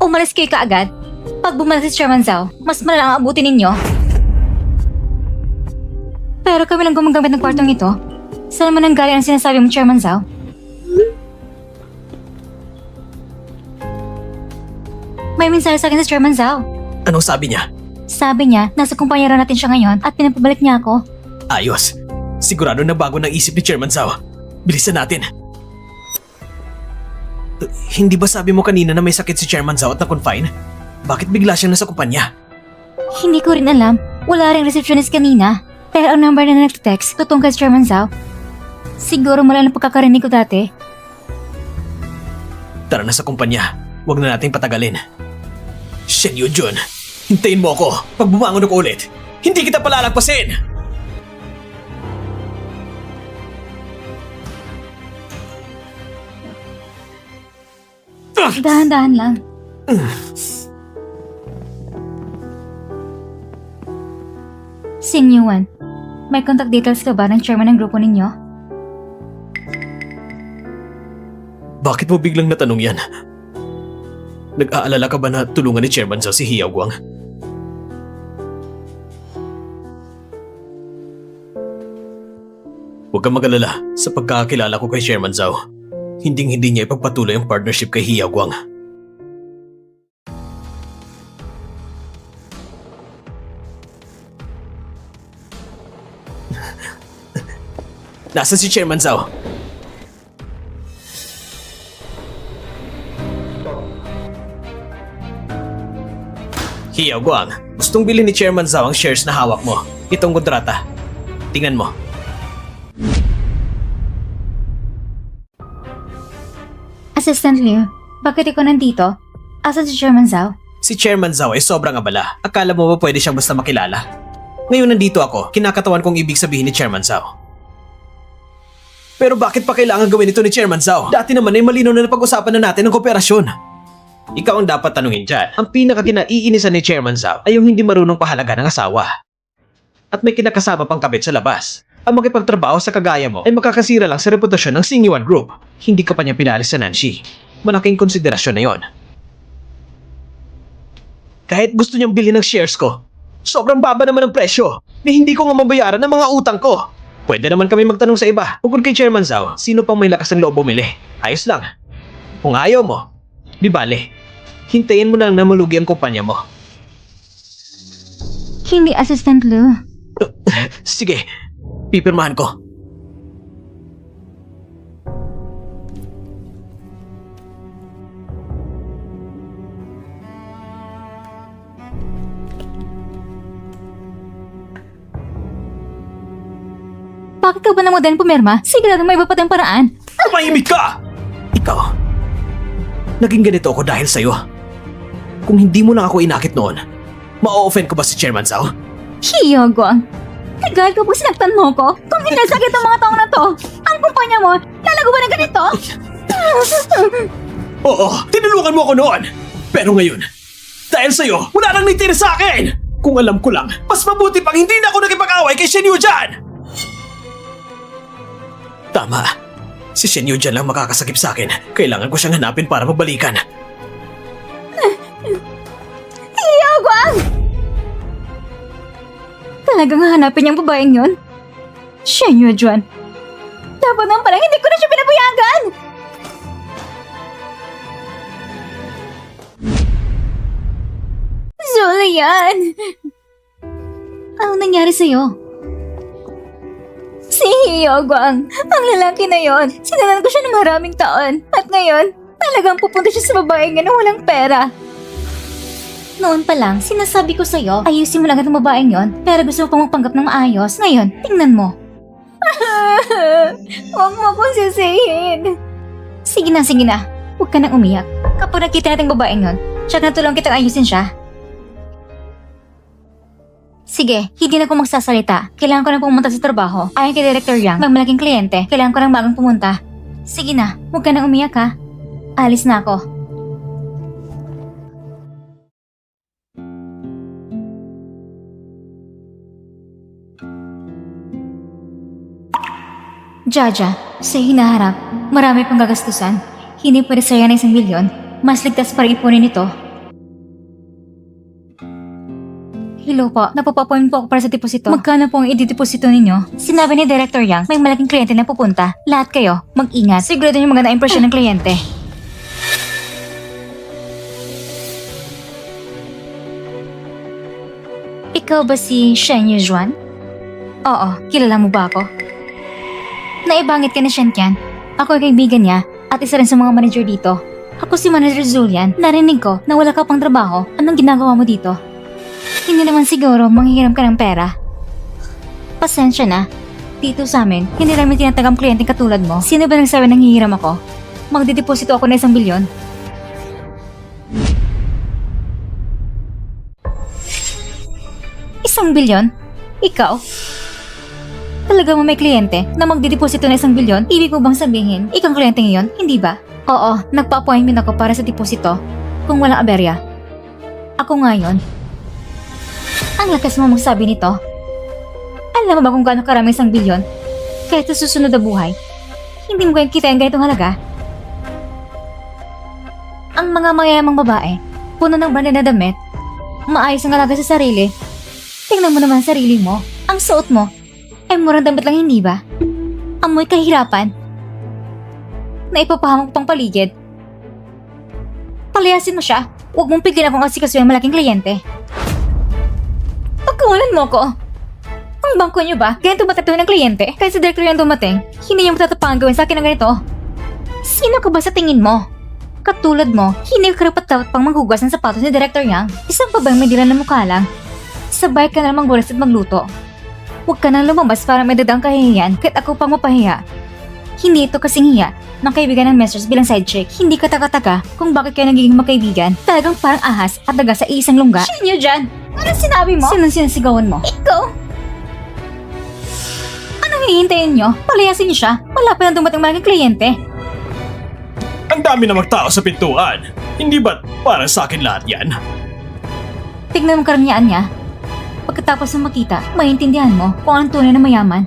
umalis kayo kaagad. Pag bumalik si Chairman Zhao, mas malala ang abutin ninyo. Pero kami lang gumagamit ng kwartong ito. Saan naman ang galing ang sinasabi mo, Chairman Zhao? May mensahe sa akin si Chairman Zhao. Anong sabi niya? Sabi niya, nasa kumpanya raw natin siya ngayon at pinapabalik niya ako. Ayos. Sigurado na bago ng isip ni Chairman Zhao. Bilisan natin. Hindi ba sabi mo kanina na may sakit si Chairman Zhao at na-confine? Bakit bigla siyang nasa kumpanya? Hindi ko rin alam. Wala ring receptionist kanina. Pero ang number na nag-text, tutungkol kay Chairman Zhao. Siguro mula ng pagkakarinig ko dati. Tara na sa kumpanya. Huwag na nating patagalin. Shen Yujun, hintayin mo ako. Pag bumangon ako ulit, hindi kita palalagpasin! Dahan-dahan lang. Sing Yuan, may contact details ka ba ng chairman ng grupo ninyo? Bakit mo biglang natanong yan? Nag-aalala ka ba na tulungan ni Chairman Zhao si Hiao Guang? Huwag kang mag-alala sa pagkakakilala ko kay Chairman Zhao. Hinding-hindi niya ipagpatuloy ang partnership kay Hiao Guang. Nasaan si Chairman Zhao? Hiao Guang, gustong bilhin ni Chairman Zhao ang shares na hawak mo. Itong kontrata. Tingnan mo. Assistant Liu, bakit ikaw nandito? Asan si Chairman Zhao? Si Chairman Zhao ay sobrang abala. Akala mo ba pwede siyang basta makilala? Ngayon nandito ako, kinakatawan kong ibig sabihin ni Chairman Zhao. Pero bakit pa kailangan gawin ito ni Chairman Zhao? Dati naman ay malinaw na napag-usapan na natin ang kooperasyon. Ikaw ang dapat tanungin dyan. Ang pinaka-kinaiinisan ni Chairman Zhao ay yung hindi marunong pahalaga ng asawa. At may kinakasama pang kabit sa labas. Ang makipagtrabaho sa kagaya mo ay makakasira lang sa reputasyon ng Xingyuan Group. Hindi ka pa niya pinalis sa Nanshi. Malaking konsiderasyon na yon. Kahit gusto niyang bilhin ng shares ko, sobrang baba naman ang presyo. May hindi ko nga mabayaran ng mga utang ko. Pwede naman kami magtanong sa iba. Bukod kay Chairman Zhao, sino pang may lakas ng loob bumili? Ayos lang. Kung ayaw mo, di bale, hintayin mo lang na malugi ang kumpanya mo. Hindi, Assistant Liu. Sige, pipirmahan ko. Bakit ka ba naman din pumirma? Sigurado may iba pa tayong paraan. Tumahimik ka! Ikaw, naging ganito ako dahil sa'yo. Kung hindi mo lang ako inakit noon, ma-offend ko ba si Chairman Zhao? Hiyo, Guang. Nagalit ka pag sinaktan mo ko? Kung hindi sakit ang mga taong na to, ang kumpanya mo, lalago ba na ganito? Oo, tinulungan mo ako noon. Pero ngayon, dahil sa'yo, wala nang nitira sa akin! Kung alam ko lang, mas mabuti pang hindi na ako nakipag-away kay Shen Yujan! Tama. Si Shen Yujan lang makakasakip sa akin. Kailangan ko siyang hanapin para magbalikan. Hiyo, Guang! Talagang hahanapin niyang babaeng yun? Shen Yujuan. Dapat naman pala hindi ko na siya pinapayagan! Zulian! Anong nangyari sa'yo? Si Hiyo Guang, ang lalaki na yon. Sinalan ko siya ng maraming taon. At ngayon, talagang pupunta siya sa babaeng yan na walang pera. Noon pa lang, sinasabi ko sa'yo, ayusin mo lang ang babaeng yon. Pero gusto mo pang magpanggap ng maayos. Ngayon, tingnan mo. Huwag mo akong sisihin. Sige na. Huwag ka nang umiyak. Kapag nakita natin babaeng yon, siya natulong kitang ayusin siya. Sige, hindi na ako magsasalita. Kailangan ko na pumunta sa trabaho. Ayon kay Director Yang, may malaking kliyente. Kailangan ko nang bagong pumunta. Sige na, huwag ka nang umiyak ha. Alis na ako. Jaja, sa hinaharap, marami pang gagastusan. Hindi pwede sayang ng 1 milyon. Mas ligtas pa rin ipunin ito. Hello po, napapapoint po ako para sa deposito. Magkano po ang i-deposito ninyo? Sinabi ni Director Yang, may malaking kliyente na pupunta. Lahat kayo, mag-ingat. Sigurado niyo maganda impression ng kliyente. Ikaw ba si Shen Yujuan? Oo, kilala mo ba ako? Naibangit ka ni Shen Qian. Ako ay kaibigan niya at isa rin sa mga manager dito. Ako si Manager Julian. Narinig ko na wala ka pang trabaho. Anong ginagawa mo dito? Hindi naman siguro manghihiram ka ng pera. Pasensya na. Dito sa amin, hindi namin tinatagam kliyenteng katulad mo. Sino ba nagsabi nang hihiram ako? Magdideposito ako na 1 bilyon? Isang bilyon? Ikaw? Talaga mo may kliyente na magdideposito na 1 bilyon? Ibig mo bang sabihin, ikang kliyente ngayon, hindi ba? Oo, nagpa-appointment ako para sa deposito kung walang aberya. Ako ngayon. Ang lakas mo magsabi nito. Alam mo ba kung gaano karami 1 bilyon? Kahit sa susunod na buhay, hindi mo kayang kita ang ganitong halaga. Ang mga mayayamang babae, puno ng branded na damit, maayos ang alaga sa sarili. Tingnan mo naman ang sarili mo. Ang suot mo, ay murang damit lang, hindi ba? Amoy kahirapan. Na ipapahamang pang paligid. Palayasin mo siya. Huwag mong pigilan akong asikasuhin ang malaking kliyente. Pagkawalan mo ko. Ang bangko niyo ba? Ganito ba tatuhin ng kliyente? Kahit sa director yung dumating, hindi niyo matatapangan gawin sa akin ng ganito. Sino ka ba sa tingin mo? Katulad mo, hindi ka karapat-dapat pang manghugas ng sapatos ni Director Yang. Isang pa bang may dila na mukha lang? Sabay ka na lang magwalas at magluto. Huwag ka nang lumabas para may dadang kahihiyan kahit ako pang mapahiya. Hindi ito kasing hiya ng kaibigan ng Mesters bilang side chick. Hindi ka taga-taga kung bakit kayo nagiging magkaibigan. Talagang parang ahas at daga sa isang lungga. Sino dyan? Anong sinabi mo? Sinong sinasigawan mo? Ikaw? Hihintayin nyo, palayasin niyo siya. Wala pa na dumating malaking kliyente. Ang dami namang tao sa pintuan. Hindi ba't para sa akin lahat yan? Tignan mo karangyaan niya. Pagkatapos ng makita, maintindihan mo kung anong tunay na mayaman.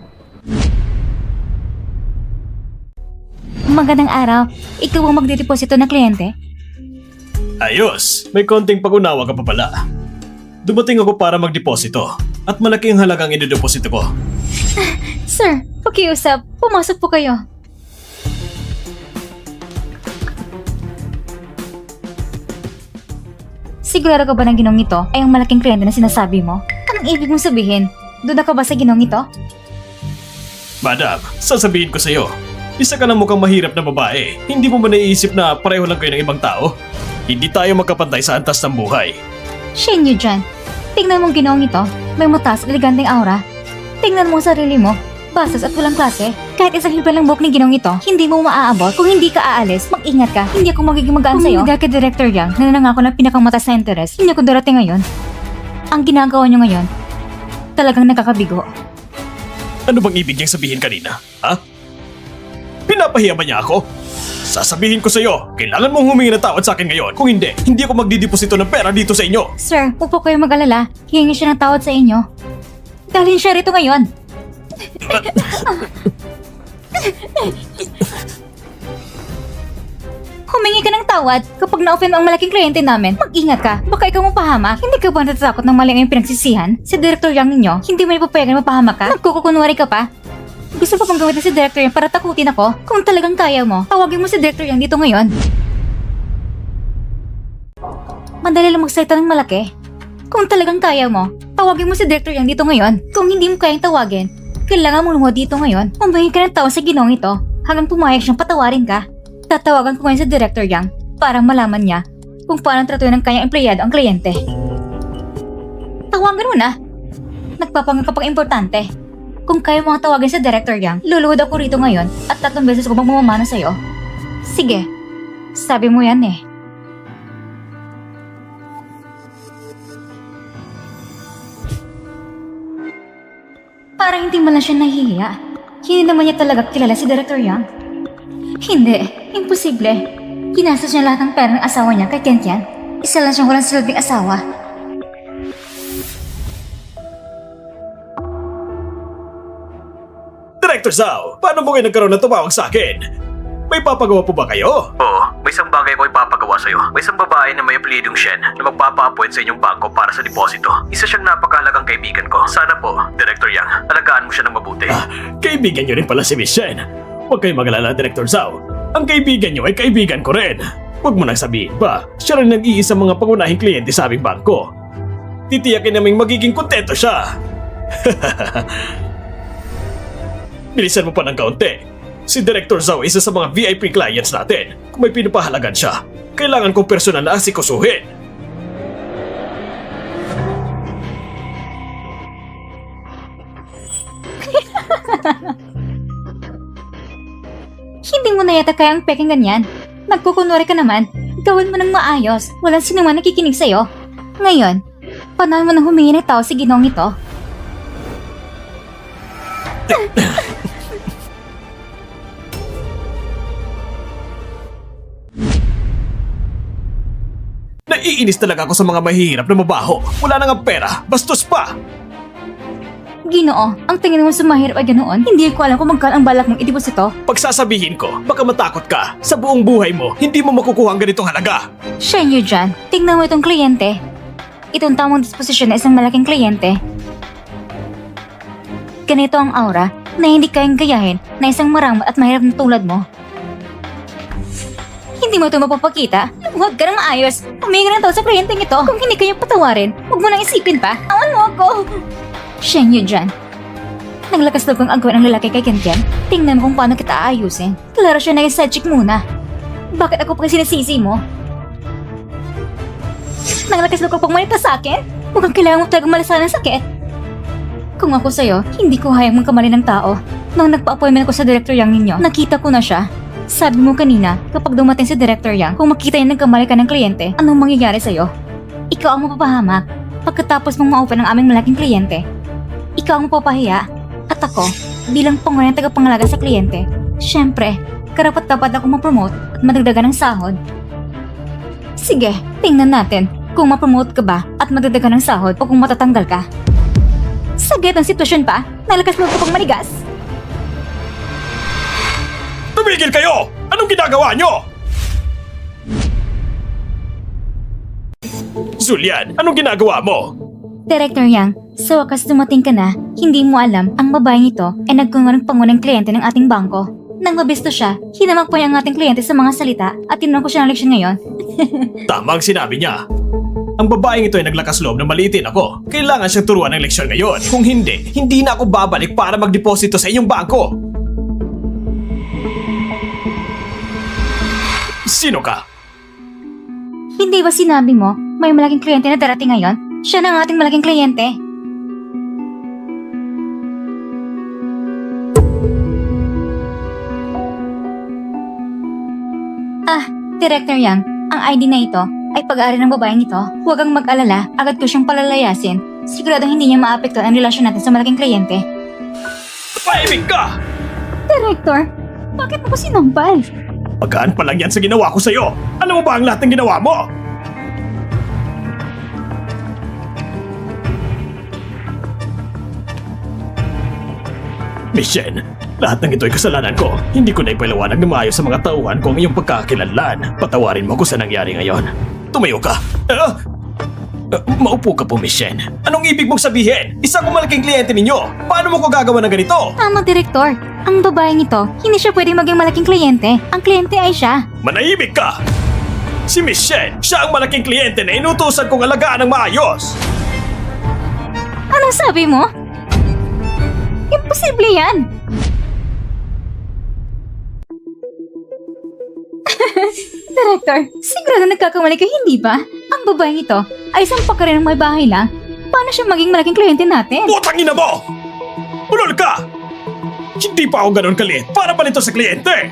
Magandang araw. Ikaw ang magdideposito ng kliyente? Ayos, may konting pag-unawa ka pa pala. Dumating ako para magdeposito at malaki ang halagang idedeposito ko. Sir, pakiusap. Pumasok po kayo. Sigurado ka ba na ginong ito ay ang malaking kliyente na sinasabi mo? Anong ibig mong sabihin? Duda ka ba sa ginong ito? Madam, sasabihin ko sa iyo, isa ka ng mukhang mahirap na babae. Hindi mo ba naiisip na pareho lang kayo ng ibang tao? Hindi tayo magkapantay sa antas ng buhay. Shen Yujuan, tingnan mong ginong ito. May mataas, eleganteng aura. Tingnan mo ang sarili mo. Bastos at walang klase. Kahit isang hibla lang buhok ni ginong ito, hindi mo maaabot. Kung hindi ka aalis, mag-ingat ka. Hindi ako magiging magaan sa'yo. Kung hindi ka Director Yang, na nangako ng pinakamatas na interes, hindi ako darating ngayon. Ang ginagawa niyo ngayon, talagang nakakabigo. Ano bang ibig niyang sabihin kanina? Ha? Pinapahiya ba niya ako? Sasabihin ko sa iyo, kailangan mong humingi ng tawad sa akin ngayon. Kung hindi, hindi ako magdideposito ng pera dito sa inyo. Sir, huwag po kayo mag-alala. Hihingi siya ng tawad sa inyo. Dalhin siya rito ngayon. Humingi ka ng tawad kapag na-offend ang malaking kliyente namin. Mag-ingat ka. Baka ikaw mapahamak. Hindi ka ba natatakot ng mali ang iyong pinagsisihan? Si Director Yang ninyo, hindi mo ipapayagan mapahamak ka? Nagkukunwari ka pa? Gusto pa bang gawin si Director Yang para takutin ako? Kung talagang kaya mo, tawagin mo si Director Yang dito ngayon. Madali lang magsalita ng malaki. Kung talagang kaya mo, tawagin mo si Director Yang dito ngayon. Kung hindi mo kayang tawagin, kailangan mong lumuhod dito ngayon. Humingi ka ng tawad sa ginong ito hanggang pumayag siyang patawarin ka. Tatawagan ko ngayon si Director Yang para malaman niya kung paano tratuhin ng kanyang empleyado ang kliyente. Tawagan mo na. Nagpapanggap ka pang importante. Kung kaya mo ang tawagin sa Director Yang, luluhod ako rito ngayon at 3 beses ko magmamamana sa'yo. Sige, sabi mo yan eh. Parang hindi mo lang siya nahihiya. Hindi naman niya talaga kilala si Director Yang. Hindi, imposible. Ginastos niya lahat ng pera ng asawa niya kay Tian. Isa lang siyang walang silbing asawa. Director Zhao, paano mo kayo nagkaroon ng tumawag sa akin? May papagawa po ba kayo? Oo, may isang bagay ko ipapagawa sa'yo. May isang babae na may apelidong Shen na magpapa-appoint sa inyong bangko para sa deposito. Isa siyang napakahalagang kaibigan ko. Sana po, Director Yang, alagaan mo siya ng mabuti. Kaibigan niyo rin pala si Miss Shen. Huwag kayong magalala, Director Zhao. Ang kaibigan niyo ay kaibigan ko rin. Huwag mo nang sabihin pa, siya rin nag-iisa mga pangunahing kliyente sa aming bangko. Titiyakin naming magiging kontento siya. Bilisan mo pa ng kaunti. Si Director Zhao isa sa mga VIP clients natin. Kung may pinapahalagan siya, kailangan kong personal na asikusuhin. Hindi mo na yata kayang peking ganyan. Nagkukunwari ka naman. Gawin mo ng maayos. Walang sino man nakikinig sa'yo. Ngayon, panahon mo nang humingi ng tao sa ginong ito. Naiinis talaga ako sa mga mahihirap na mabaho. Wala na nga pera, bastos pa. Ginoo, ang tingin mo sa mahirap ay ganoon. Hindi ko alam kung magkano ang balak mong ideposito. Pagsasabihin ko, baka matakot ka. Sa buong buhay mo, hindi mo makukuha ang ganitong halaga. Shen Yu dyan, tingnan mo itong kliyente. Itong tamang disposisyon na isang malaking kliyente. Ganito ang aura na hindi kayang gayahin na isang marangal at mahirap na tulad mo. Hindi mo ito mapapakita. Huwag ka na maayos. Humingi ng tao sa kliyenteng ito. Kung hindi kayo patawarin, huwag mo nang isipin pa. Awan mo ako. Shen Yu dyan. Naglakas loob kang agawin ang lalaki kay Ken. Tingnan mo kung paano kita aayusin. Klaro siya na yung side chick muna. Bakit ako pa sinisisi mo? Naglakas loob ka pang malita sa akin? Mukhang kailangan mo talagang malasan ng sakit. Kung ako sa'yo, hindi ko hayang magkamali ng tao. Nang nagpa-appointment ko sa Director Yang ninyo, nakita ko na siya. Sabi mo kanina, kapag dumating si Director Yang, kung makita niya nagkamali ka ng kliyente, anong mangyayari sa'yo? Ikaw ang mapapahamak pagkatapos mong ma-open ang aming malaking kliyente. Ikaw ang mapapahiya. At ako, bilang pangunahing tagapangalaga sa kliyente, syempre, karapat-dapat ako ma-promote at madagdagan ng sahod. Sige, tingnan natin kung ma-promote ka ba at madagdagan ng sahod o kung matatanggal ka. Saglit ang sitwasyon pa, nalakas loob ka pang manigas. Tumigil kayo! Anong ginagawa nyo? Julian, anong ginagawa mo? Director Yang, sa wakas dumating ka na, hindi mo alam ang babaeng ito ay nagkunwarang pangunang kliyente ng ating bangko. Nang mabisto siya, hinamak pa niya ang ating kliyente sa mga salita at tinanong ko siya ng leksyon ngayon. Tama ang sinabi niya. Ang babaeng ito ay naglakas loob na maliitin ako. Kailangan siyang turuan ng leksyon ngayon. Kung hindi, hindi na ako babalik para magdeposito sa inyong bangko. Sino ka? Hindi ba sinabi mo, may malaking kliyente na darating ngayon? Siya na ang ating malaking kliyente. Director Yang, ang ID na ito ay pag-aari ng babaeng ito. Huwag kang mag-alala, agad ko siyang palalayasin. Siguradong hindi niya maapekto ang relasyon natin sa malaking kliyente. Paibig ka! Director, bakit mo ko sinampal? Magaan pa lang yan sa ginawa ko sa'yo. Alam mo ba ang lahat ng ginawa mo? Miss Shen, lahat ng ito ay kasalanan ko. Hindi ko na ipaliwanag na maayos sa mga tauhan ko ang iyong pagkakakilanlan. Patawarin mo ko sa nangyari ngayon. Tumayo ka. Maupo ka po, Miss Shen. Anong ibig mong sabihin? Isa kong malaking kliyente ninyo. Paano mo ko gagawa ng ganito? Tama, Director. Ang babaeng ito, hindi siya pwedeng maging malaking kliyente. Ang kliyente ay siya. Manahimik ka! Si Miss Shen, siya ang malaking kliyente na inutusan kong alagaan ng maayos. Anong sabi mo? Imposible yan! Director, sigurado nagkakamali ka, hindi ba? Ang babaeng ito ay isang pakarin ng may bahay lang. Paano siya maging malaking kliyente natin? Putang ina mo! Ulol ka! Hindi pa ako ganun kaliit para pa nito sa kliyente!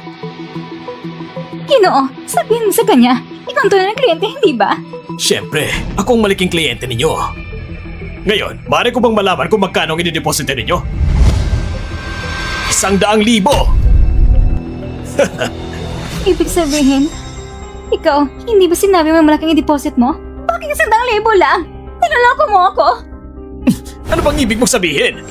Ginoo, sabihin mo sa kanya, ikaw ang tunay ng kliyente, hindi ba? Siyempre, ako ang malaking kliyente ninyo. Ngayon, maaari ko bang malaman kung magkano ang inideposite ninyo? 100,000! Ibig sabihin, ikaw, hindi ba sinabi mo yung malaking deposit mo? Bakit 100,000 lang? Niloloko mo ako? Ano bang ibig mong sabihin?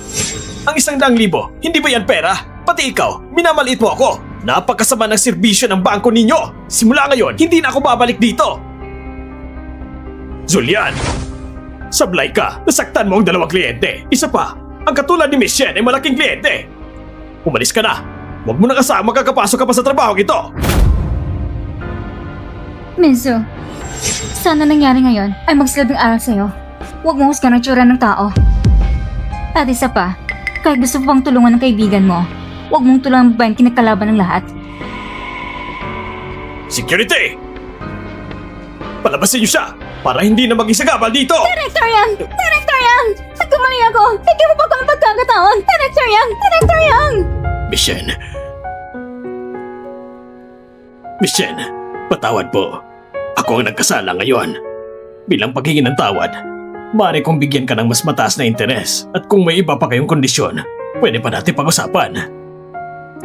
Ang 100,000, hindi ba yan pera? Pati ikaw, minamaliit mo ako. Napakasama ng serbisyo ng bangko ninyo! Simula ngayon, hindi na ako babalik dito! Julian! Sablay ka! Nasaktan mo ang 2 kliyente! Isa pa, ang katulad ni Miss Shen ay malaking kliyente! Umalis ka na! Huwag mo na kasama kakapasok ka pa sa trabaho ito! Minso, sana nangyari ngayon ay magsilbing aral sa'yo. Huwag mo husgan ang tsura ng tao. At isa pa, kahit gusto mo pang tulungan ng kaibigan mo, huwag mong tulungan magbayan kinakalaban ng lahat. Security! Palabasin niyo siya para hindi na maging sagabal dito! Director Yang! Director Yang! Nagkamali ako! Hindi mo pa kami pagkakataon! Director Yang! Director Yang! Miss Shen. Miss Shen, patawad po. Ako ang nagkasala ngayon. Bilang paghingi ng tawad, maaari kong bigyan ka ng mas mataas na interes at kung may iba pa kayong kondisyon, pwede pa natin pag-usapan.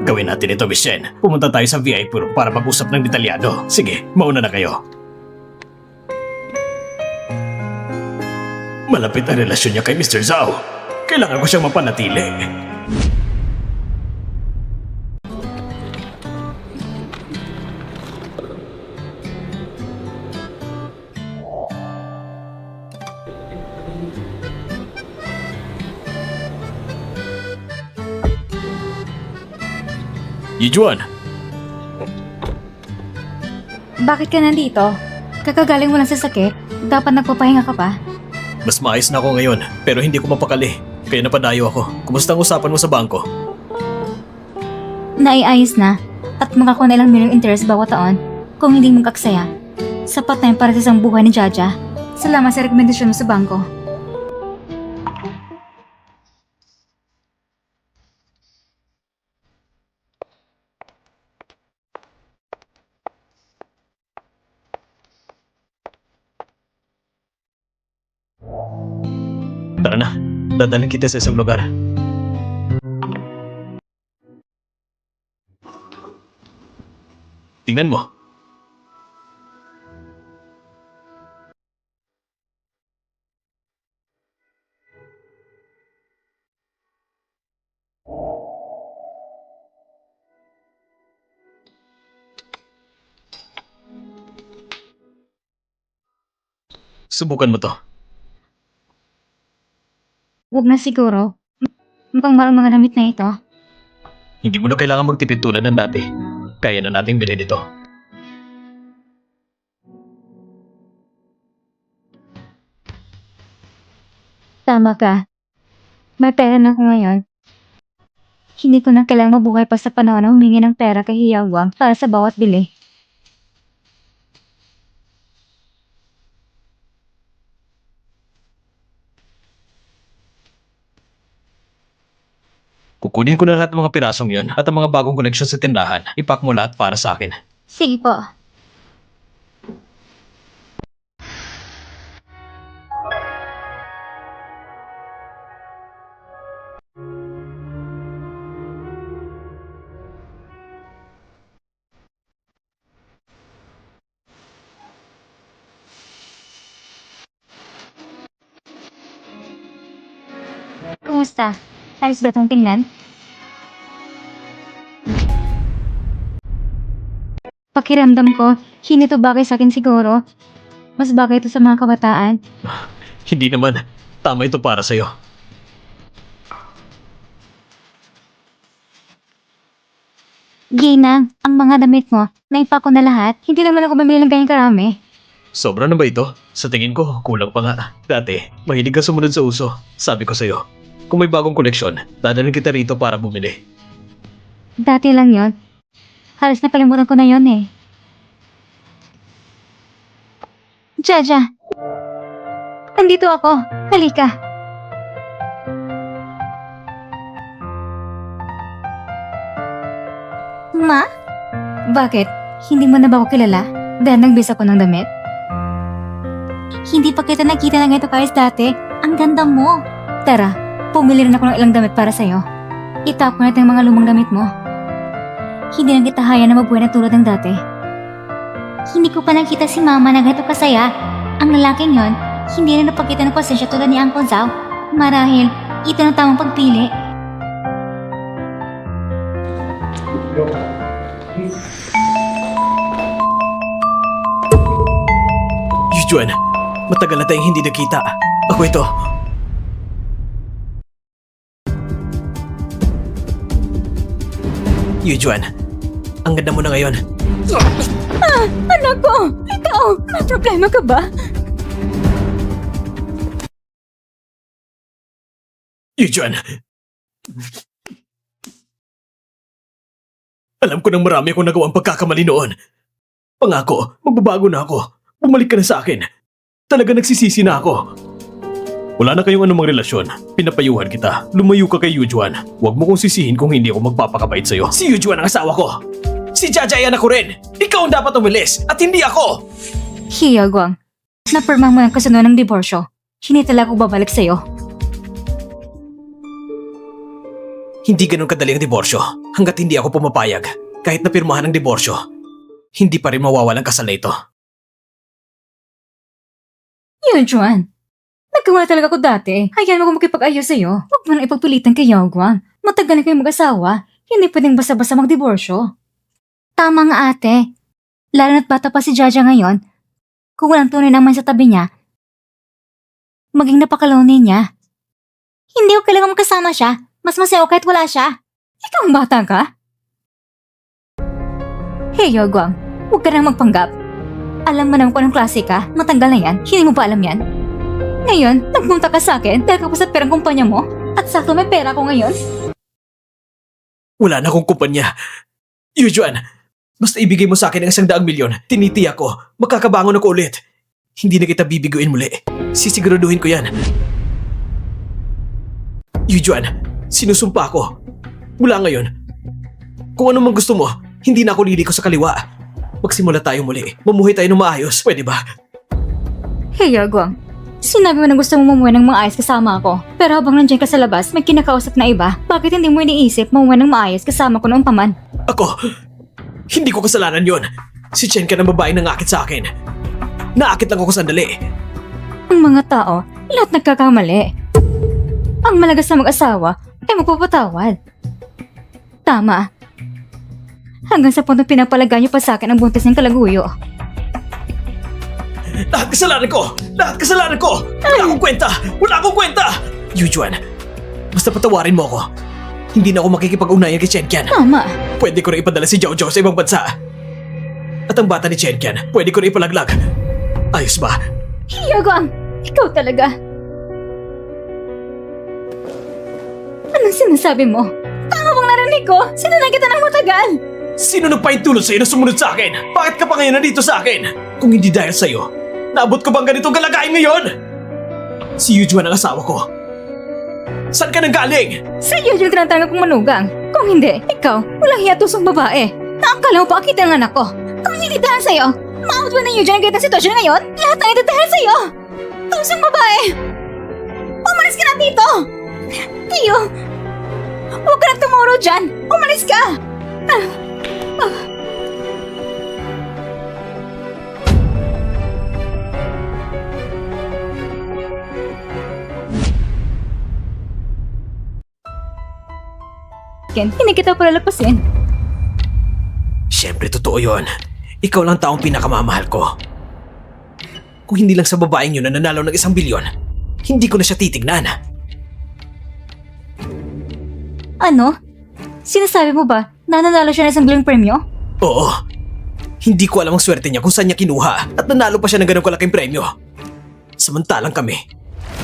Gawin natin ito, Miss Shen. Pumunta tayo sa VIP room para mag-usap ng detalyado. Sige, mauna na kayo. Malapit ang relasyon niya kay Mr. Zhao. Kailangan ko siyang mapanatili. Yijuan, Bakit ka nandito? Kakagaling mo lang sa sakit? Dapat nagpapahinga ka pa? Mas maayos na ako ngayon, pero hindi ko mapakali. Kaya napadayo ako. Kumusta ang usapan mo sa bangko? Naiayos na at makakuha na ilang milyong interest bawat taon kung hindi mo kaksaya. Sapat na yun para sa isang buhay ni Jaja. Salamat sa rekomendasyon mo sa bangko. Tara na, dadalhin kita sa isang lugar. Tingnan mo. Subukan mo to. Huwag na siguro. Mukhang marang mga damit na ito. Hindi mo na kailangan magtipid tulad ng dati. Kaya na nating bilhin ito. Tama ka. May pera na ako ngayon. Hindi ko na kailangang mabuhay pa sa panahon na humingi ng pera kay Hiyawang para sa bawat bili. Kukunin ko na lahat ng mga pirasong yon at ang mga bagong koleksyon sa tindahan. Ipak mo lahat para sa akin. Sige po. Kumusta? Ayos ba itong tingnan? Pakiramdam ko, hindi ito bagay sa akin siguro. Mas bagay ito sa mga kabataan. Hindi naman. Tama ito para sa'yo. Gina, ang mga damit mo, naipa ko na lahat. Hindi naman ako mamili ng ganyang karami. Sobra na ba ito? Sa tingin ko, kulang pa nga. Dati, mahilig ka sumunod sa uso. Sabi ko sa'yo. Kung may bagong koleksyon, dadalhin kita rito para bumili. Dati lang yon. Halos napalimutan ko na yon eh. Jaja! Andito ako. Halika. Ma? Bakit? Hindi mo na ba ako kilala? Dahil nagbisa ko ng damit? Hindi pa kita nakita na ganito kayos dati. Ang ganda mo. Tara, pumili rin ako ng ilang damit para sa'yo. Itap mo natin ang mga lumang damit mo. Hindi na kita haya na mabuhay na tulad ng dati. Hindi ko pa nakita si Mama na ganito kasaya. Ang lalaking yon, hindi na napakita ng pasensya tulad ni Uncle Zhao. Marahil, ito ang tamang pagpili. Yujuan, matagal na tayong hindi nagkita. Ako ito. Yujuan, ang ganda mo na ngayon. Anak ko! Ikaw! May problema ka ba? Yujuan! Alam ko nang marami akong nagawang pagkakamali noon. Pangako, magbabago na ako. Bumalik ka na sa akin. Talaga nagsisisi na ako. Wala na kayong anumang relasyon. Pinapayuhan kita. Lumayo ka kay Yujuan. Huwag mo kong sisihin kung hindi ako magpapakabait sa'yo. Si Yujuan ang asawa ko. Si Jajay anak ko rin. Ikaw ang dapat umalis at hindi ako. Hiyagwang, napirma mo ang kasunod ng diborsyo. Hindi talaga ako babalik sa'yo. Hindi ganun kadali ang diborsyo hanggat hindi ako pumapayag. Kahit napirmahan ang diborsyo, hindi pa rin mawawalang kasal na ito. Yun, Juan. Nagkamali talaga ako dati. Hayaan mo kung makipag-ayos sa'yo. Huwag mo nang ipagpilitan kay Yagwang. Matagal na kayong mag-asawa. Hindi pwedeng basta-basta magdiborsyo. Tama nga ate. Lalo na't bata pa si Jaja ngayon. Kung walang tunay naman sa tabi niya, maging napakaloni niya. Hindi ko kailangan makasama siya. Mas masaya ako kahit wala siya. Ikaw ang bata ka? Hey, Yagwang. Huwag ka nang magpanggap. Alam mo naman kung anong klase ka. Matanggal na yan. Hindi mo pa alam yan. Ngayon, nagpunta ka sa akin dahil kapos at perang kumpanya mo. At sakto may pera ko ngayon. Wala na akong kumpanya. Yujuan, basta ibigay mo sa akin ang 100 milyon, tinitiyak ko, makakabangon ako ulit. Hindi na kita bibiguin muli. Sisiguraduhin ko yan. Yujuan, sinusumpa ko. Mula ngayon, kung ano mang gusto mo, hindi na ako liliko sa kaliwa. Magsimula tayo muli. Mamuhay tayo ng maayos. Pwede ba? Hey, Yagwang. Sinabi mo na gusto mo mamuhay ng maayos kasama ako. Pero habang nandiyan ka sa labas, may kinakausap na iba. Bakit hindi mo iniisip mamuhay ng maayos kasama ko noong paman? Ako, hindi ko kasalanan yon. Si Chen ka ng babae nangakit sa akin. Naakit lang ako sandali. Ang mga tao, lahat nagkakamali. Ang malagas na mag-asawa ay magpapatawad. Tama. Hanggang sa puntong pinapalaga niyo pa sa akin ang buntis ng kalaguyo. Lahat kasalanan ko! Lahat kasalanan ko! Wala akong kwenta! Wala akong kwenta! Yujuan, basta patawarin mo ako. Hindi na ako makikipag-ugnayan kay Chenkian. Tama. Pwede ko rin ipadala si Jojo sa ibang bansa. At ang bata ni Chenkian, pwede ko rin ipalaglag. Ayos ba? Yagwang, ikaw talaga. Anong sinasabi mo? Tama bang narinig ko? Sinunay kita ng matagal. Sino nagpaintulot sa'yo na sumunod sa akin? Bakit ka pa ngayon nandito sa akin? Kung hindi dahil sa'yo, naabot ko bang ganitong kalagayan ngayon? Si Yujuan ang asawa ko. Saan ka nang galing? Sa iyo yung tinatanggap kong manugang. Kung hindi, ikaw, walang hiyatusong babae. Naangkala mo pa akit ang anak ko. Kung hindi dahil sa'yo, maabot mo na yung dyan ang ganitong sitwasyon ngayon? Lahat na ito dahil sa'yo. Tusong babae. Umalis ka na dito. Tiyo, huwag ka nang tumuro dyan. Umalis ka. Hindi kita palalapasin. Siyempre, totoo yon. Ikaw lang taong pinakamamahal ko. Kung hindi lang sa babaeng yun na nanalo ng 1 bilyon, hindi ko na siya titignan. Ano? Sinasabi mo ba na nanalo siya ng 1 bilyong premyo? Oo. Hindi ko alam ang swerte niya kung saan niya kinuha at nanalo pa siya ng ganong kalaking premyo. Samantalang kami,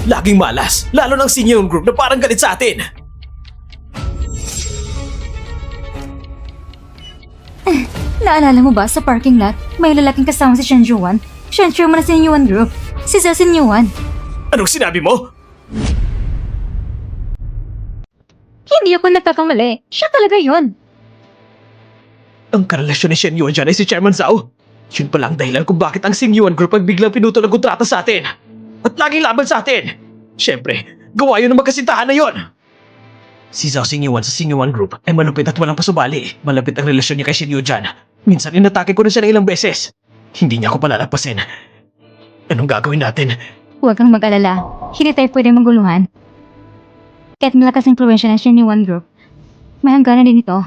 laging malas, lalo ng senior group na parang galit sa atin. Naalala mo ba sa parking lot, may lalaking kasama si Shen Yuan? Shen Yuan na si Yuan Group. Si Cecil Yuan. Anong sinabi mo? Hindi ako nagkakamali. Siya talaga yun. Ang karelasyon ni Shen Yuan dyan ay si Chairman Zhao. Yun pala ang dahilan kung bakit ang Sing Yuan Group ay biglang pinutol ang kontrata sa atin. At laging laban sa atin. Siyempre, gawa yun ng magkasintahan na yun. Si Zhao Sing Yuan sa Sing Yuan Group ay malupit at walang pasubali. Malapit ang relasyon niya kay Shen Yu dyan. Minsan inatake ko na siya ng ilang beses. Hindi niya ako palalapasin. Anong gagawin natin? Huwag kang mag-alala. Hindi tayo pwedeng maguluhan. Kahit malakas ang impluensya ng Shen Yuan Group, may hangganan din ito.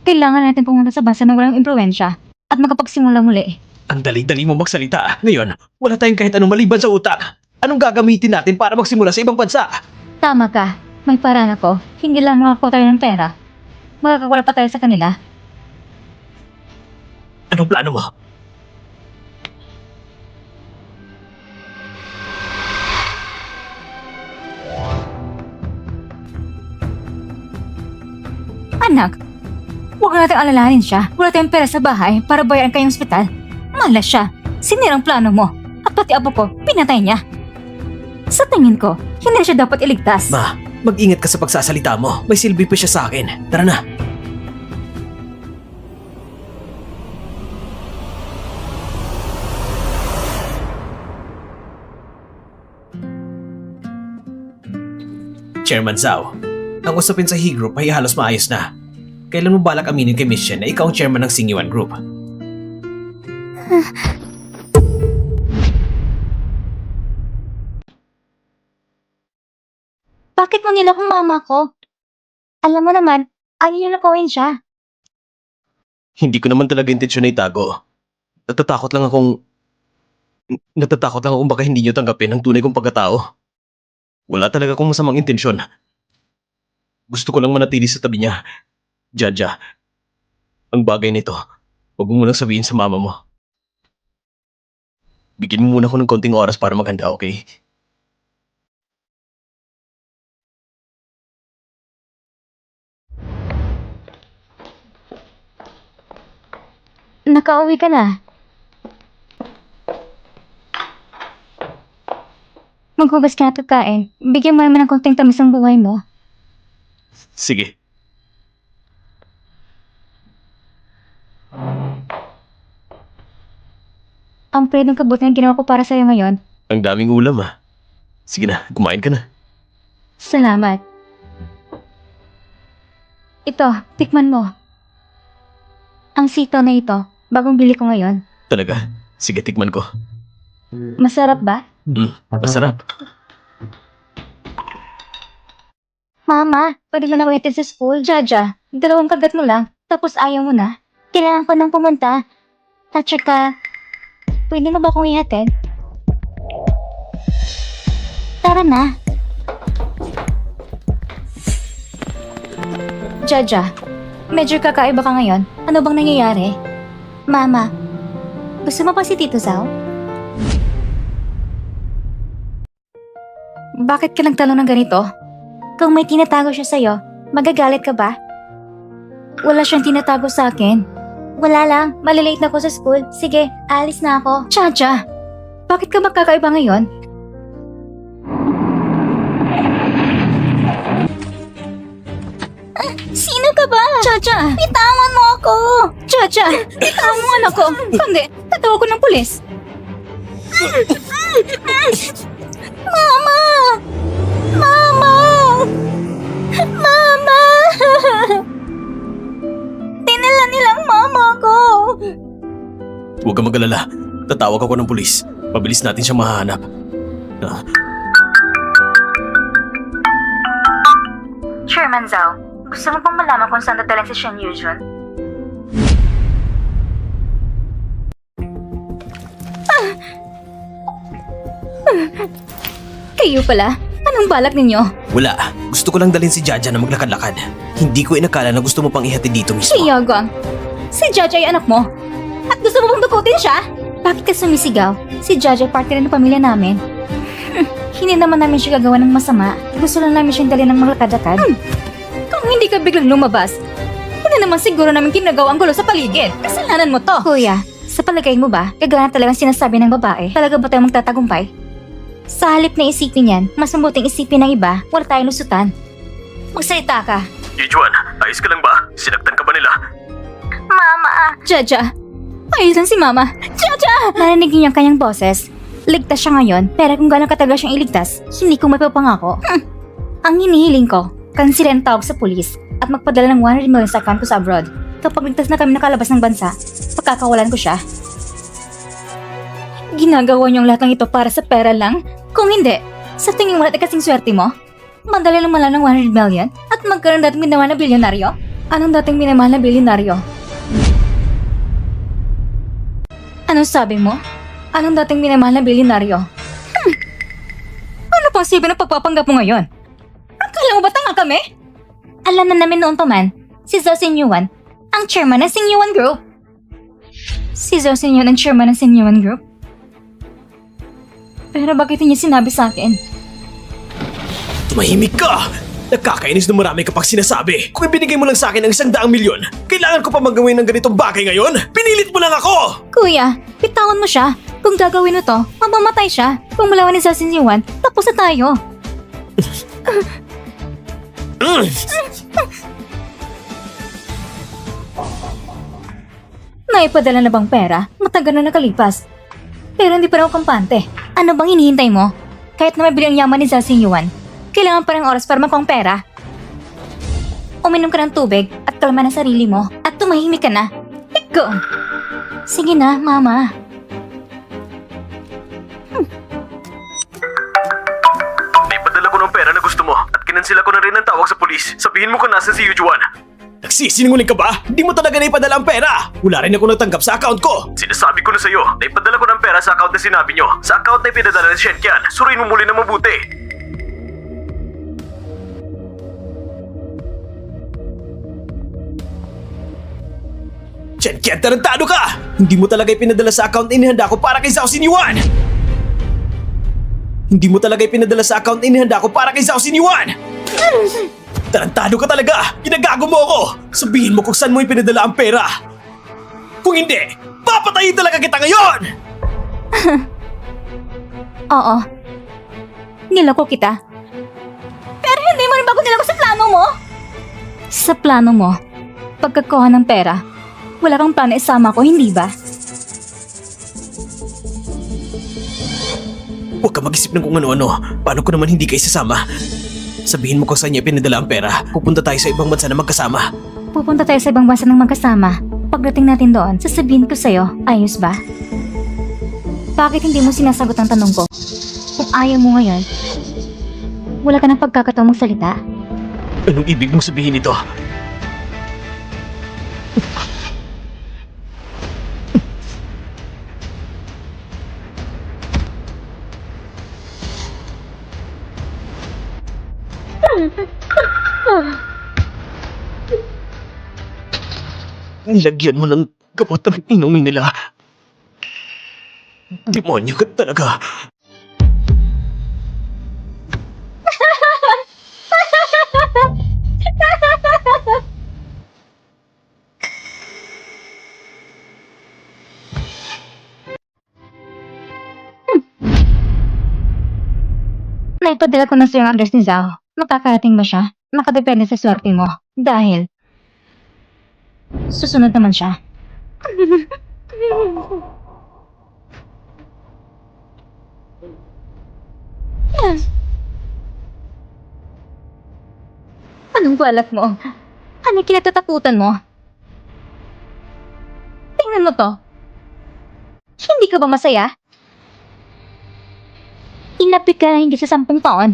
Kailangan natin pumunta sa bansa na walang impluensya at makapagsimula muli. Ang dali-dali mo magsalita. Ngayon, wala tayong kahit anong maliban sa utak. Anong gagamitin natin para magsimula sa ibang bansa? Tama ka. May paraan ako. Hindi lang makakuha tayo ng pera. Makakawala pa tayo sa kanila. Anong plano mo? Anak, huwag natin alalahanin siya. Wala tayong pera sa bahay para bayaran kayong ospital. Malas siya. Sinirang plano mo. At pati apo ko, pinatay niya. Sa tingin ko, hindi na siya dapat iligtas. Ma, mag-ingat ka sa pagsasalita mo. May silbi pa siya sa akin. Tara na. Chairman Zhao, ang usapin sa He Group ay halos maayos na. Kailan mo balak aminin kay Miss Shen na ikaw ang chairman ng Xingyuan Group? Bakit mo nilakong mama ko? Alam mo naman, ayaw niyo na kawin siya. Hindi ko naman talaga intensyon na itago. Natatakot lang akong baka hindi niyo tanggapin ang tunay kong pagkatao. Wala talaga akong masamang intensyon. Gusto ko lang manatili sa tabi niya. Jaja, ang bagay nito, huwag mo munang sabihin sa mama mo. Bigyan mo muna ako ng konting oras para maghanda, okay? Nakauwi ka na. Maghugas ka na at kakain. Bigyan mo naman ng konting tamis ng buhay mo. Sige. Ang pwedeng kabuti na ginawa ko para sa'yo ngayon. Ang daming ulam ah. Sige na, kumain ka na. Salamat. Ito, tikman mo. Ang sitaw na ito, bagong bili ko ngayon. Talaga? Sige, tikman ko. Masarap ba? Masarap. Mama, pwede mo na uwitin sa school. Jaja, 2 kagat mo lang, tapos ayaw mo na. Kailangan ko nang pumunta. At saka, pwede na ba akong ihatid? Tara na. Jaja, medyo kakaiba ka ngayon. Ano bang nangyayari? Mama, gusto mo pa si Tito Zhao? Bakit ka nagtanong ng ganito? Kung may tinatago siya sa'yo, magagalit ka ba? Wala siyang tinatago sa akin. Wala lang, malilate na ako sa school. Sige, alis na ako. Chacha, bakit ka magkakaiba ngayon? Sino ka ba? Chacha, bitawan mo ako! Chacha, bitawan mo anak ko! Kundi, tatawa ko ng pulis. Mama! Mama! Mama! Dinala nilang mama ko! Huwag kang mag-alala. Tatawag ako ng pulis. Mabilis natin siyang mahanap. Chairman Zhao, gusto mo pang malaman kung saan dadalhin si Shen Yujun? Kayo pala? Anong balak ninyo? Wala. Gusto ko lang dalhin si Jaja na maglakad-lakad. Hindi ko inakala na gusto mo pang ihatid dito mismo. Yagwang, si Jaja ay anak mo. At gusto mo bang dukutin siya? Bakit ka sumisigaw? Si Jaja parte rin ng pamilya namin. Hindi naman namin siya gagawa ng masama. Gusto lang namin siyang dalhin ng maglakad-lakad. Kung hindi ka biglang lumabas, hindi naman siguro namin kinagawa ang gulo sa paligid. Kasalanan mo to. Kuya, sa palagay mo ba, gagana talagang sinasabi ng babae? Talaga ba tayo magtatagumpay? Sa halip na isipin yan, mas mabuting isipin ng iba, wala tayong lusutan. Magsalita ka. Yijuan, ayos ka lang ba? Sinaktan ka ba nila? Mama! Jaja! Ayos lang si Mama. Jaja! Narinig niyo yung kanyang boses. Ligtas siya ngayon, pero kung gano'ng katagal siyang iligtas, hindi ko mapapangako. Ang hinihiling ko, kansilin ang tawag sa pulis at magpadala ng 100 million sa account ko sa abroad. Kapag ligtas na kami nakalabas ng bansa, pagkakawalan ko siya. Ginagawa niyong lahat ng ito para sa pera lang? Kung hindi, sa tingin mo natin kasing swerte mo? Madali lang mala ng 100 million at magkaroon dating ginawa na bilyonaryo? Anong dating minamahal na bilyonaryo? Anong sabi mo? Anong dating minamahal na bilyonaryo? Ano pang sibe ng pagpapanggap mo ngayon? Akala mo ba tanga kami? Alam na namin noon pa man, si Zhao Xinyuan, ang chairman ng Xinyuan Group. Si Zhao Xinyuan ang chairman ng Xinyuan Group? Pero bakit niya sinabi sa akin? Tumahimik ka! Nakakainis na marami kapag sinasabi. Kung ibinigay mo lang sa akin ang 100 milyon, kailangan ko pa magawin ng ganitong bagay ngayon? Pinilit mo lang ako! Kuya, bitawan mo siya. Kung gagawin mo to, mamamatay siya. Kung malawan ni Zhao Xinyuan, tapos na tayo. Naipadala na bang pera? Matagal na nakalipas. Pero hindi pa raw kampante. Ano bang hinihintay mo? Kahit na mabili ang yaman ni Zhao Xinyuan, kailangan pa rin oras para makuha ang pera. Uminom ka ng tubig at kalma na sarili mo at tumahimik ka na. Iko! Sige na, mama. Naipadala ko ng pera na gusto mo at kinansila ko na rin ang tawag sa pulis. Sabihin mo kung nasa si Yujuan. Nagsisinungaling ka ba? Hindi mo talaga naipadala ang pera! Wala rin ako natanggap sa account ko! Sinasabi ko na sa'yo, naipadala ko ng pera sa account na sinabi nyo. Sa account na ipinadala ni Shenkian. Suriin mo muli na mabuti. Chen, tarantado ka! Hindi mo talaga ipinadala sa account na inihanda ko para kay Zhao Xinyuan! Hindi mo talaga ipinadala sa account na inihanda ko para kay Zhao Xinyuan! Tarantado ka talaga! Ginagago mo ako! Sabihin mo kung saan mo ipinadala ang pera! Kung hindi, papatayin talaga kita ngayon! Oo. Niloko kita. Pero hindi mo rin bago niloko sa plano mo? Sa plano mo, pagkakuha ng pera, wala kang plano isama ko, hindi ba? Huwag ka mag-isip ng kung ano-ano. Paano ko naman hindi ka isasama? Sabihin mo kung saan niya pinadala ang pera. Pupunta tayo sa ibang bansa na magkasama. Pupunta tayo sa ibang bansa ng magkasama. Pagdating natin doon, sasabihin ko sa'yo, ayos ba? Bakit hindi mo sinasagot ang tanong ko? Kung ayaw mo ngayon, wala ka ng pagkakataong magsalita? Anong ibig mong sabihin ito? Nilagyan mo ng gamot ang inumin nila. Demonyo ka talaga. Naipadala ko na sa'yo ang address ni Zhao. Makakarating ba siya? Nakadepende sa swerte mo. Dahil, susunod naman siya. Anong balak mo? Ano kinatatakutan mo? Tingnan mo to. Hindi ka ba masaya? Inapit ka na hindi sa 10 taon.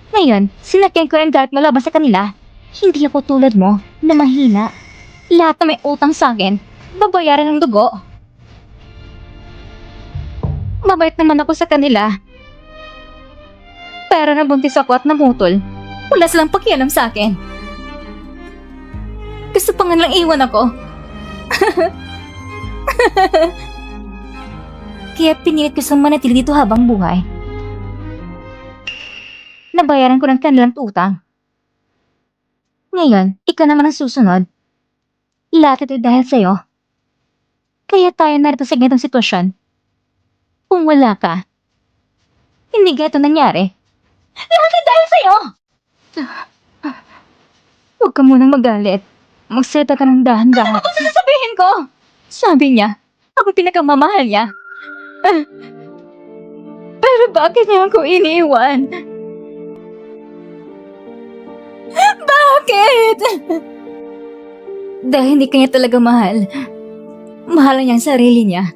Ngayon, sinakyan ko ang galit mo laban sa kanila. Hindi ako tulad mo na mahina. Lahat na may utang sa akin, babayaran ng dugo. Mabait naman ako sa kanila. Pero nabuntis ako at namutol. Wala silang pakialam sa akin. Gusto pa nga lang iwan ako. Kaya pinilit ko silang manatili dito habang buhay. Nabayaran ko ng kanilang utang. Ngayon, ikaw naman ang susunod. Lahat ito dahil sa'yo. Kaya tayo narito sa ganitong sitwasyon. Kung wala ka, hindi ganito nangyari. Lahat ito dahil sa'yo! Huwag ka munang magalit. Magseta ka ng dahan-dahan. Ano sasabihin ko? Sabi niya, ako pinakamamahal niya. Pero bakit niya ako iniiwan? Bakit? Dahil hindi kanya talaga mahal. Mahal niya ang sarili niya.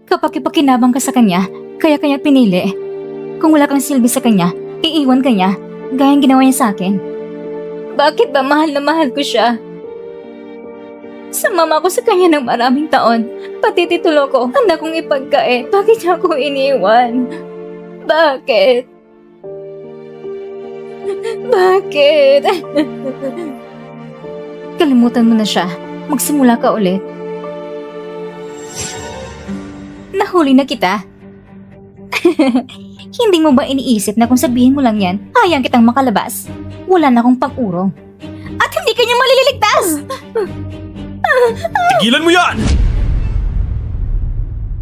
Kapag ipakinabang ka sa kanya, kaya kanya pinili. Kung wala kang silbi sa kanya, iiwan ka niya, gayang ginawa niya sa akin. Bakit ba mahal na mahal ko siya? Sumama ko sa kanya ng maraming taon. Pati titulo ko, handa kong ipagkain. Bakit niya ako iniwan? Bakit? Bakit? Kalimutan mo na siya. Magsimula ka ulit. Nahuli na kita. Hindi mo ba iniisip na kung sabihin mo lang yan, hayang kitang makalabas? Wala na akong pag-urong. At hindi ka niya malililigtas! Tigilan mo yan!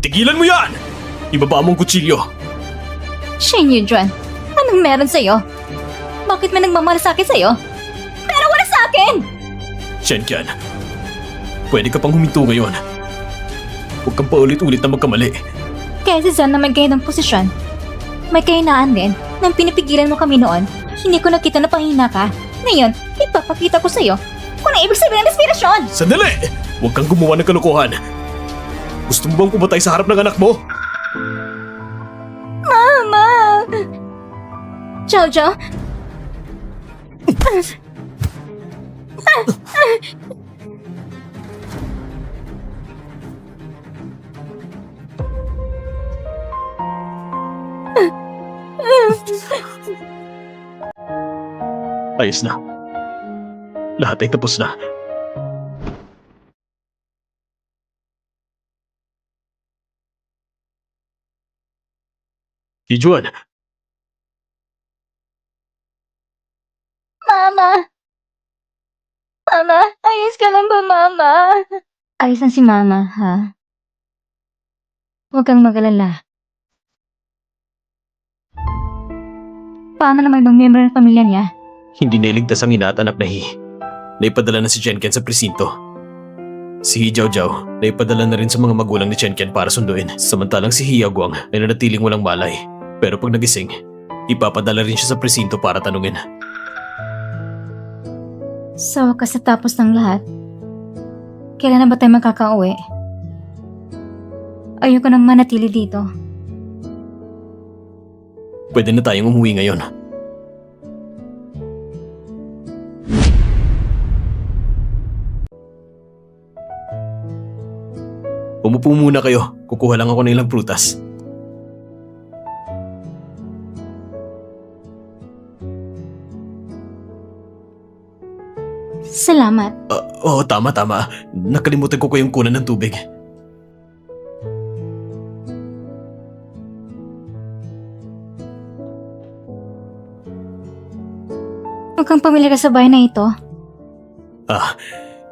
Tigilan mo yan! Ibaba mong kutsilyo. Shane Yujuan, anong meron sa'yo? Bakit may nagmamalasakit sa'yo? Pero wala sa akin! Shenkian, pwede ka pang huminto ngayon. Huwag kang paulit-ulit na magkamali. Kaya si Zan na may ganitong posisyon. May kahinaan din nang pinipigilan mo kami noon. Hindi ko nakita na pahina ka. Ngayon, ipapakita ko sa'yo kung ano ibig sabihin ng inspirasyon. Sandali! Huwag kang gumawa ng kalokohan. Gusto mo bang pumatay sa harap ng anak mo? Mama! Jojo? Ayos na. Lahat ay tapos na. Yujuan, Mama! Mama, ayos ka lang ba, Mama? Ayos lang si Mama, ha? Huwag kang mag-alala. Paano naman ibang miyembro ng pamilya niya? hindi nailigtas ang ina at anak na Hi. Naipadala na si Chenken sa presinto. Si Hi Jiao naipadala na rin sa mga magulang ni Chenken para sunduin. Samantalang si Hi Yaguang ay nanatiling walang malay. Pero pag nagising, ipapadala rin siya sa presinto para tanungin. Sa wakas na tapos ng lahat, kailan na ba tayo makakauwi? Ayoko nang manatili dito. Pwede na tayong umuwi ngayon. Umupo muna kayo. Kukuha lang ako ng ilang prutas. Salamat. Oo, tama. Nakalimutan ko kayong kunan ng tubig. Huwag kang pamilyar sa bahay na ito.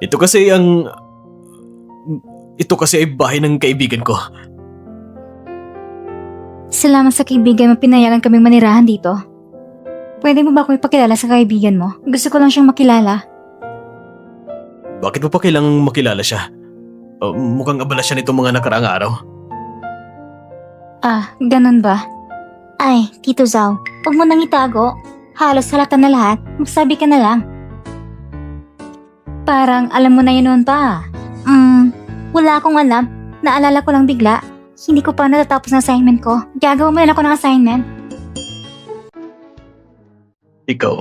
Ito kasi ang... Ito kasi ay bahay ng kaibigan ko. Salamat sa kaibigan mo pinayagan kaming manirahan dito. Pwede mo ba ako ipakilala sa kaibigan mo? Gusto ko lang siyang makilala. Bakit mo pa kailangang makilala siya? Mukhang abala siya nitong mga nakaraang araw. Ganun ba? Ay, Tito Zhao, huwag mo nang itago. Halos halata na lahat. Magsabi ka na lang. Parang alam mo na yun noon pa. Wala akong alam. Naalala ko lang bigla. Hindi ko pa natatapos ng assignment ko. Gagawa mo lang ako ng assignment. Ikaw,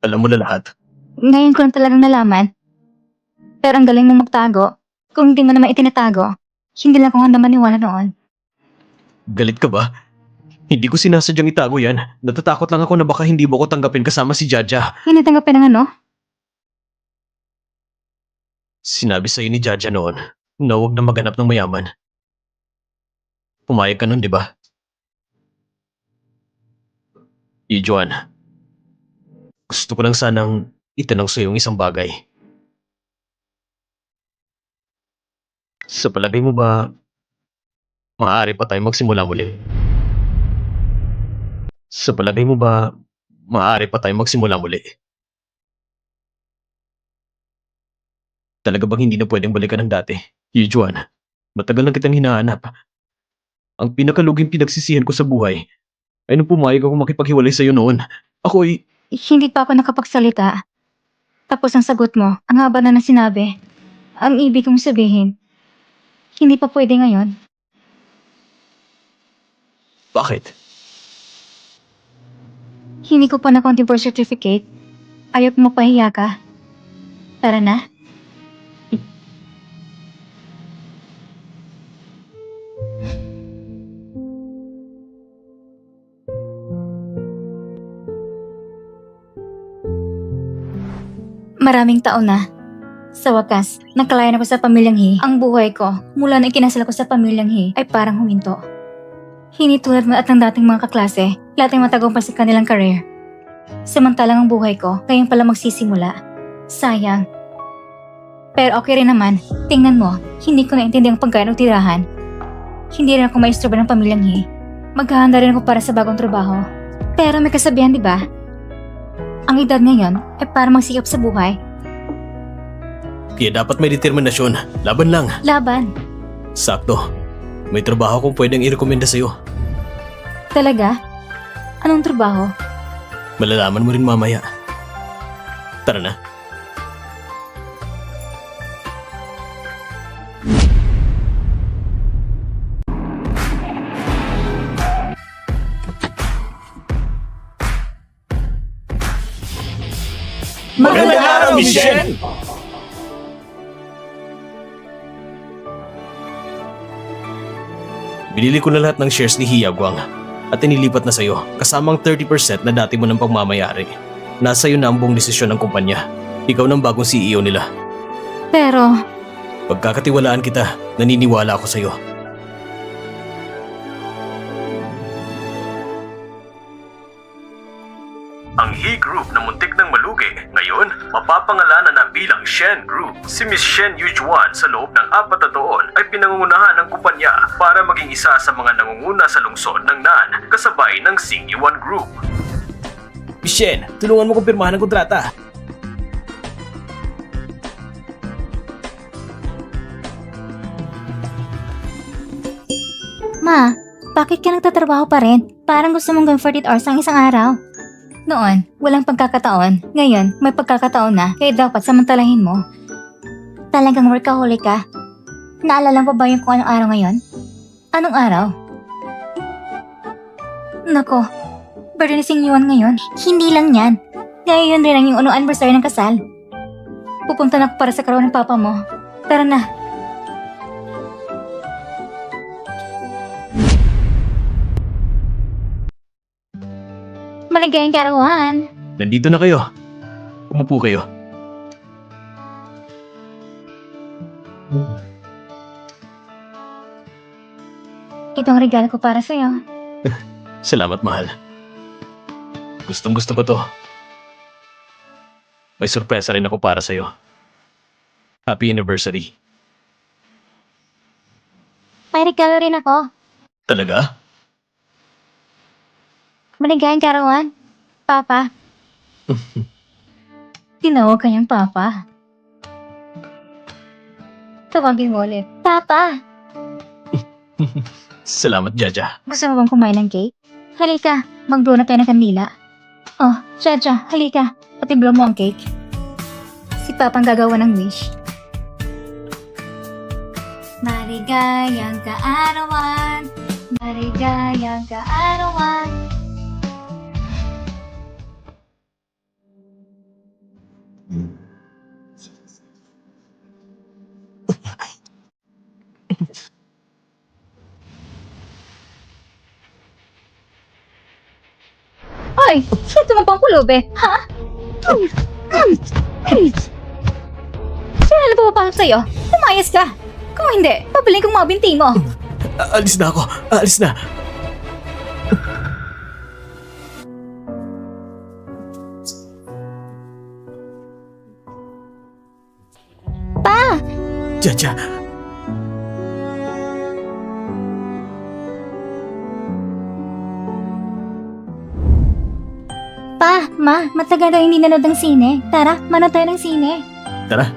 alam mo na lahat. Ngayon ko lang talagang nalaman. Pero ang galing mo magtago. Kung hindi mo naman itinatago, hindi lang ako handa maniwala noon. Galit ka ba? Hindi ko sinasadyang itago yan. Natatakot lang ako na baka hindi mo ko tanggapin kasama si Jaja. Hindi tanggapin ng ano? Sinabi sa'yo ni Jaja noon na huwag na maghanap ng mayaman. Pumayag ka nun, di ba? Yujuan, gusto ko lang sanang itanong sa'yo yung isang bagay. Sa palagay mo ba, maaari pa tayo magsimula muli? Sa palagay mo ba, maaari pa tayo magsimula muli? Talaga bang hindi na pwedeng balikan ng dati? Yujuan, matagal na kitang hinahanap. Ang pinakaluging pinagsisihan ko sa buhay ay nung pumayag ako makipaghiwalay sa'yo noon. Ako'y... Hindi pa ako nakapagsalita. Tapos ang sagot mo, ang haba na ng sinabi. Ang ibig kong sabihin, hindi pa pwede ngayon. Bakit? Hindi ko pa na-count yung birth certificate. Ayok mo pahiya ka. Tara na. Maraming taon na. Sa wakas, nakalayan ako sa pamilyang He. Ang buhay ko, mula na ikinasal ako sa pamilyang He, ay parang huminto. Hindi tulad mo at ng dating mga kaklase, lahat ay matagumpay sa kanilang career. Samantalang ang buhay ko, ngayon pala magsisimula. Sayang. Pero okay rin naman, tingnan mo, hindi ko naintindi ang pagkain o tirahan. Hindi rin ako maistroba ng pamilyang He. Maghahanda rin ako para sa bagong trabaho. Pero may kasabihan, di ba? Ang edad ngayon ay para magsikap sa buhay. Kaya dapat may determinasyon. Laban lang. Laban. Sakto. May trabaho kong pwedeng i-recommenda sa'yo. Talaga? Anong trabaho? Malalaman mo rin mamaya. Tara na. Magandang araw, Miss Shen! Binili ko na lahat ng shares ni Hiyagwang at inilipat na sa'yo kasamang 30% na dati mo ng pagmamayari. Nasa iyo na ang buong desisyon ng kumpanya. Ikaw ng bagong CEO nila. Pero, Pagkakatiwalaan kita, naniniwala ako sa'yo. Ang He Group na muntik ng malugi, ngayon mapapangalanan na bilang Shen Group. Si Miss Shen Yujuan sa loob ng 4 na taon ay pinangungunahan ng kumpanya para maging isa sa mga nangunguna sa lungsod ng NAN kasabay ng Singyuan Group. Miss Shen, tulungan mo kong pirmahan ng kontrata. Ma, bakit ka nagtatrabaho pa rin? Parang gusto mong gawin 48 hours ang isang araw. Noon, walang pagkakataon. Ngayon, may pagkakataon na, kaya dapat samantalahin mo. Talagang workaholic ka. Naalala mo ba yung kung anong araw ngayon? Anong araw? Nako, birthday ni Singyuan ngayon. Hindi lang yan. Ngayon rin ang yung unang anniversary ng kasal. Pupunta na ako para sa karoon ng papa mo. Tara na. Maligayang karawan. Nandito na kayo. Umupo kayo. Ito ang regalo ko para sa'yo. Salamat, mahal. Gustong gusto ko to. May sorpresa rin ako para sa'yo. Happy anniversary. May regalo rin ako. Talaga? Maligayang karawan. Papa. Tinawag kanyang Papa. Tawagin mo ulit. Papa! Salamat, Jaja. Gusto mo bang kumain ng cake? Halika, mag-blow na tayo ng kandila. Oh, Jaja, halika. Pati-blow mo ang cake. Si Papa ang gagawa ng wish. Maligayang kaarawan. Maligayang kaarawan. Ay! Ito mo pang pulubi, ha? Sino na pumapasok sa'yo? Umayas ka! Kung hindi, pabaling kong mga binti mo. Alis na ako. Alis na. Pa! Jaja. Pa, ma, matagal daw hindi nanood ng sine. Tara, manood tayo ng sine. Tara.